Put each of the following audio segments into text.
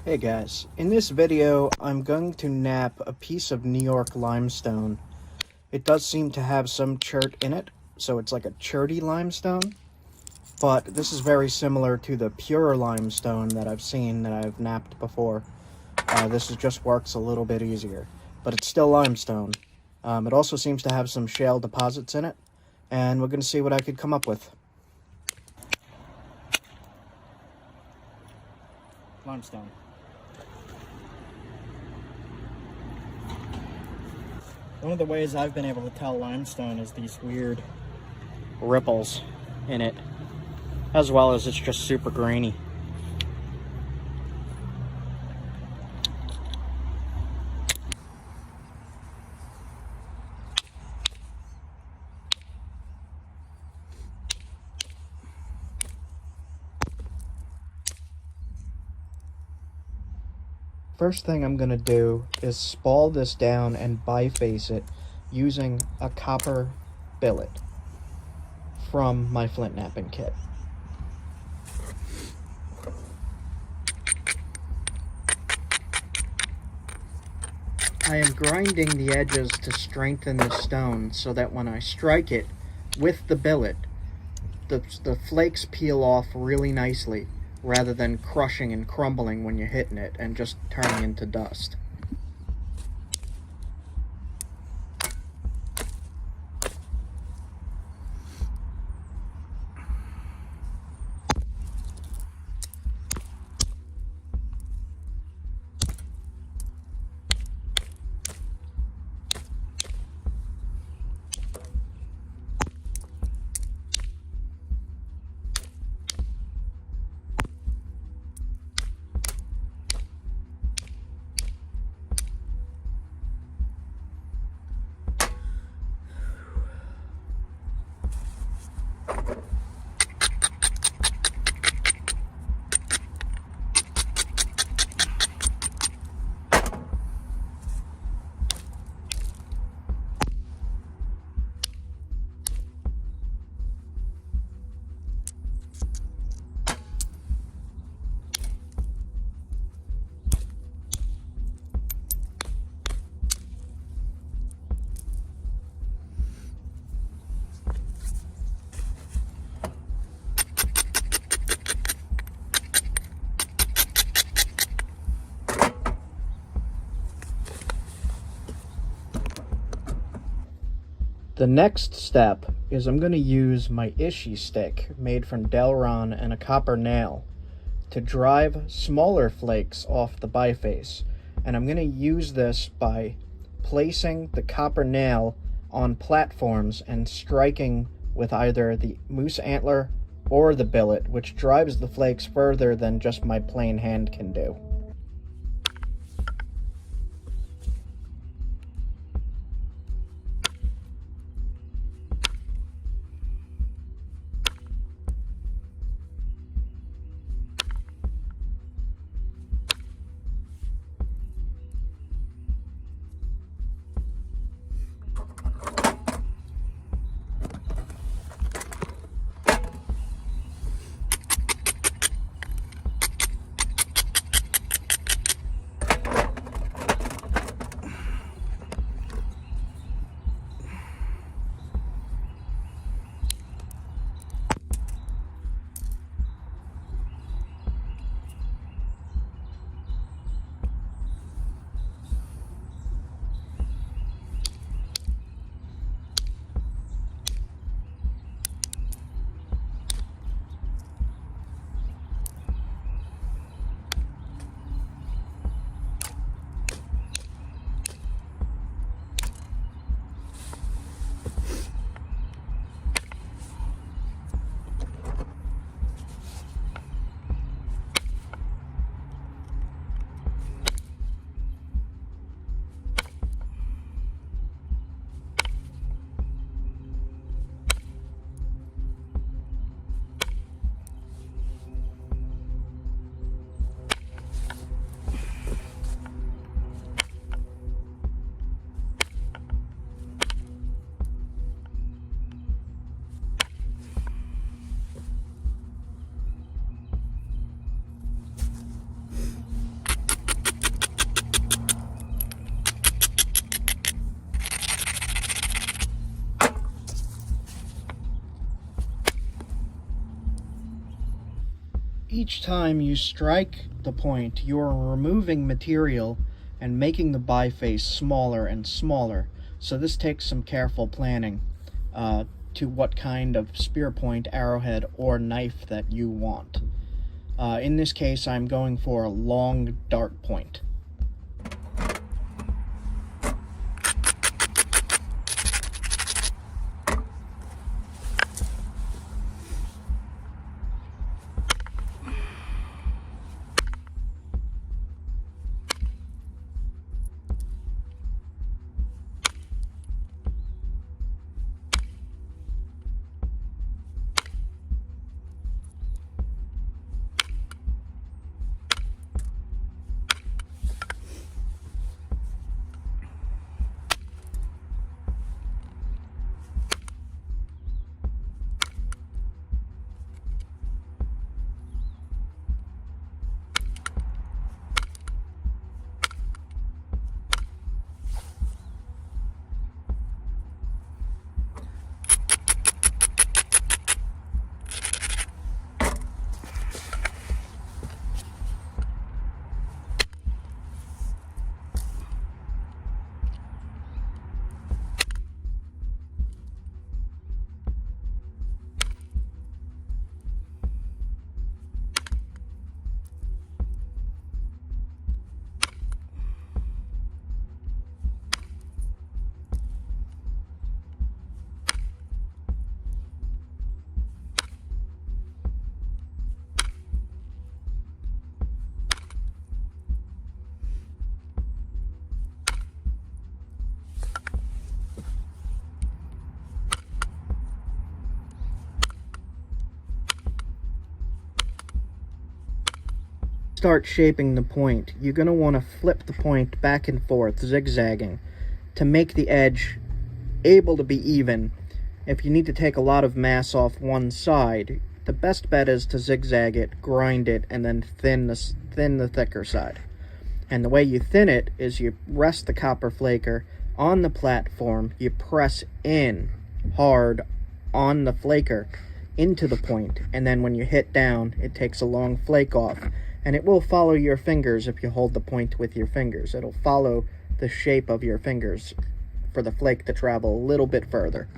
Hey guys, in this video I'm going to knap a piece of New York limestone. It does seem to have some chert in it, so it's like a cherty limestone, but this is very similar to the pure limestone that I've seen that I've knapped before. This just works a little bit easier, but it's still limestone. It also seems to have some shale deposits in it, and we're going to see what I could come up with. Limestone. One of the ways I've been able to tell limestone is these weird ripples in it, as well as it's just super grainy. First thing I'm going to do is spall this down and biface it using a copper billet from my flintknapping kit. I am grinding the edges to strengthen the stone so that when I strike it with the billet, the flakes peel off really nicely, rather than crushing and crumbling when you're hitting it and just turning into dust. The next step is I'm going to use my Ishi stick made from Delron and a copper nail to drive smaller flakes off the biface. And I'm going to use this by placing the copper nail on platforms and striking with either the moose antler or the billet, which drives the flakes further than just my plain hand can do. Each time you strike the point, you are removing material and making the biface smaller and smaller. So this takes some careful planning to what kind of spearpoint, arrowhead, or knife that you want. In this case, I'm going for a long dart point. Start shaping the point, you're going to want to flip the point back and forth, zigzagging, to make the edge able to be even. If you need to take a lot of mass off one side, the best bet is to zigzag it, grind it, and then thin the thicker side. And the way you thin it is you rest the copper flaker on the platform, you press in hard on the flaker into the point, and then when you hit down, it takes a long flake off. And it will follow your fingers if you hold the point with your fingers. It'll follow the shape of your fingers for the flake to travel a little bit further.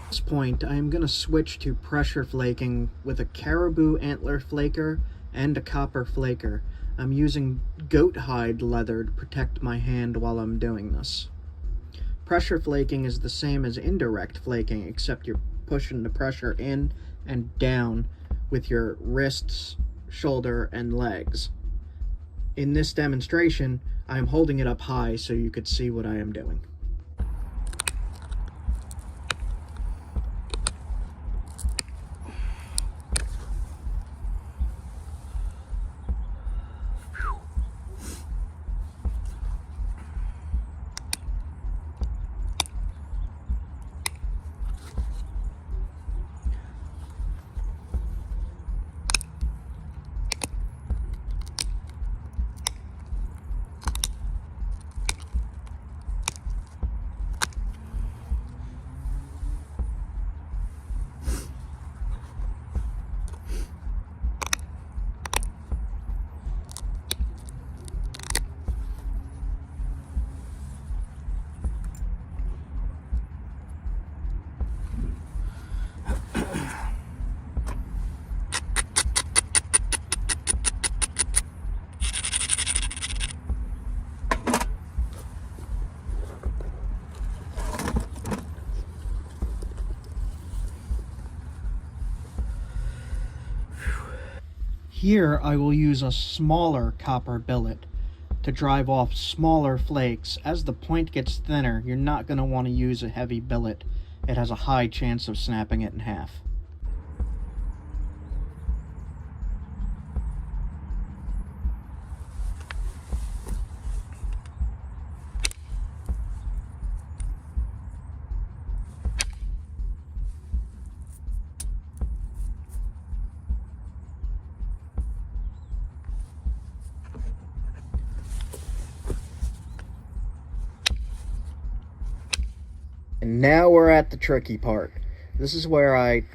At this point, I am going to switch to pressure flaking with a caribou antler flaker and a copper flaker. I'm using goat hide leather to protect my hand while I'm doing this. Pressure flaking is the same as indirect flaking, except you're pushing the pressure in and down with your wrists, shoulder, and legs. In this demonstration, I am holding it up high so you could see what I am doing. Here I will use a smaller copper billet to drive off smaller flakes. As the point gets thinner, you're not going to want to use a heavy billet. It has a high chance of snapping it in half. And now we're at the tricky part. This is where I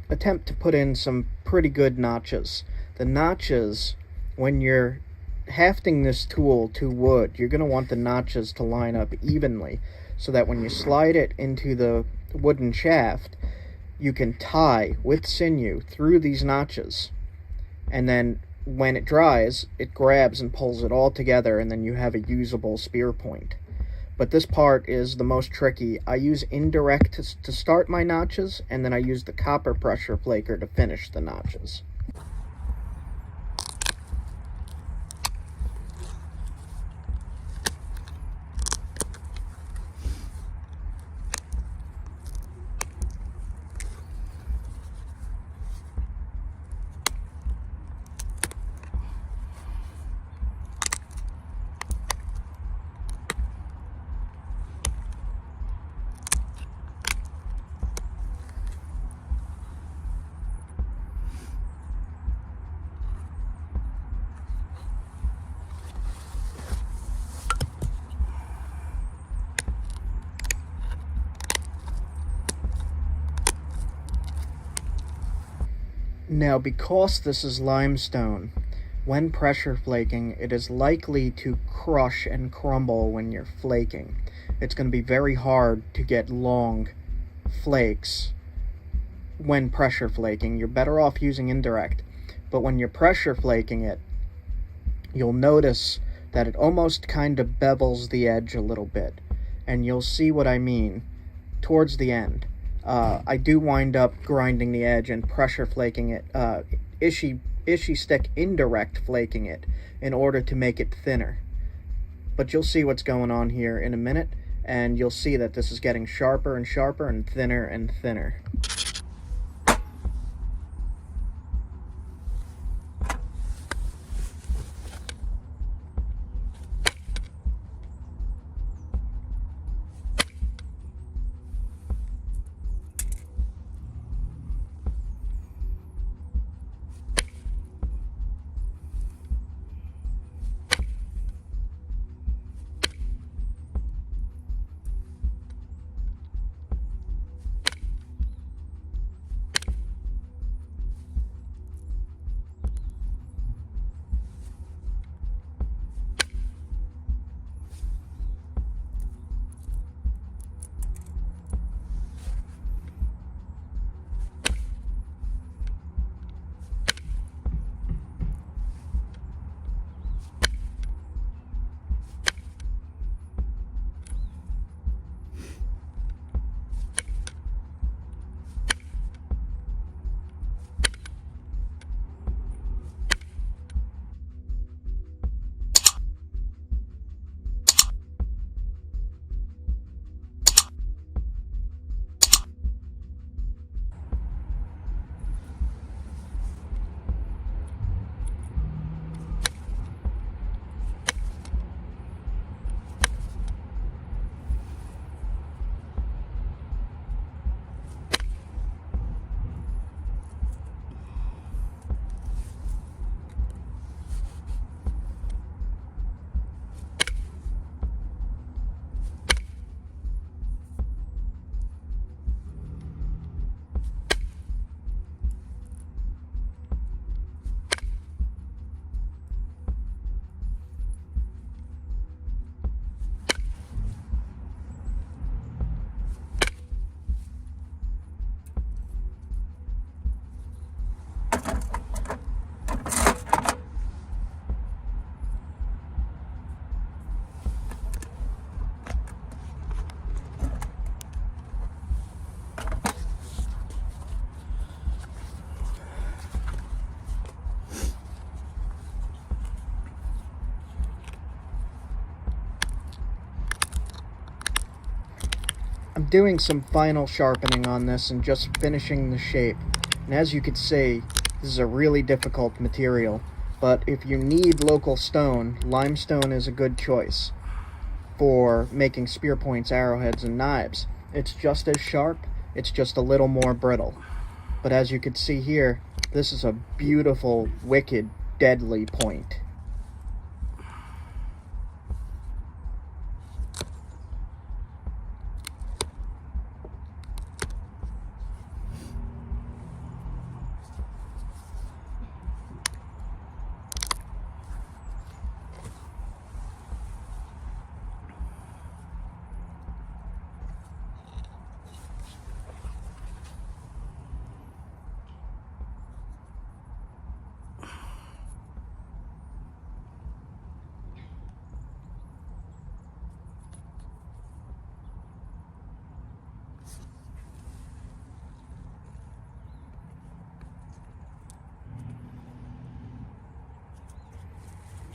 attempt to put in some pretty good notches. The notches, when you're hafting this tool to wood, you're going to want the notches to line up evenly so that when you slide it into the wooden shaft, you can tie with sinew through these notches. And then when it dries, it grabs and pulls it all together, and then you have a usable spear point. But this part is the most tricky. I use indirect to start my notches, and then I use the copper pressure flaker to finish the notches. Now, because this is limestone, when pressure flaking, it is likely to crush and crumble when you're flaking. It's going to be very hard to get long flakes when pressure flaking. You're better off using indirect. But when you're pressure flaking it, you'll notice that it almost kind of bevels the edge a little bit. And you'll see what I mean towards the end. I do wind up grinding the edge and pressure flaking it, ishy stick indirect flaking it in order to make it thinner. But you'll see what's going on here in a minute, and you'll see that this is getting sharper and sharper and thinner and thinner. doing some final sharpening on this and just finishing the shape. And as you can see, this is a really difficult material. But if you need local stone, limestone is a good choice for making spear points, arrowheads, and knives. It's just as sharp, it's just a little more brittle. But as you can see here, this is a beautiful, wicked, deadly point.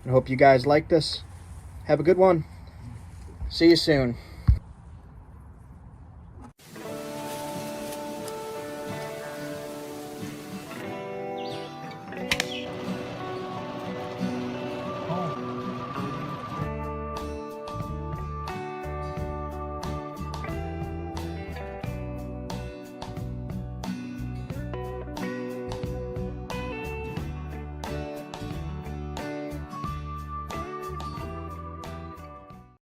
I hope you guys like this. Have a good one. See you soon.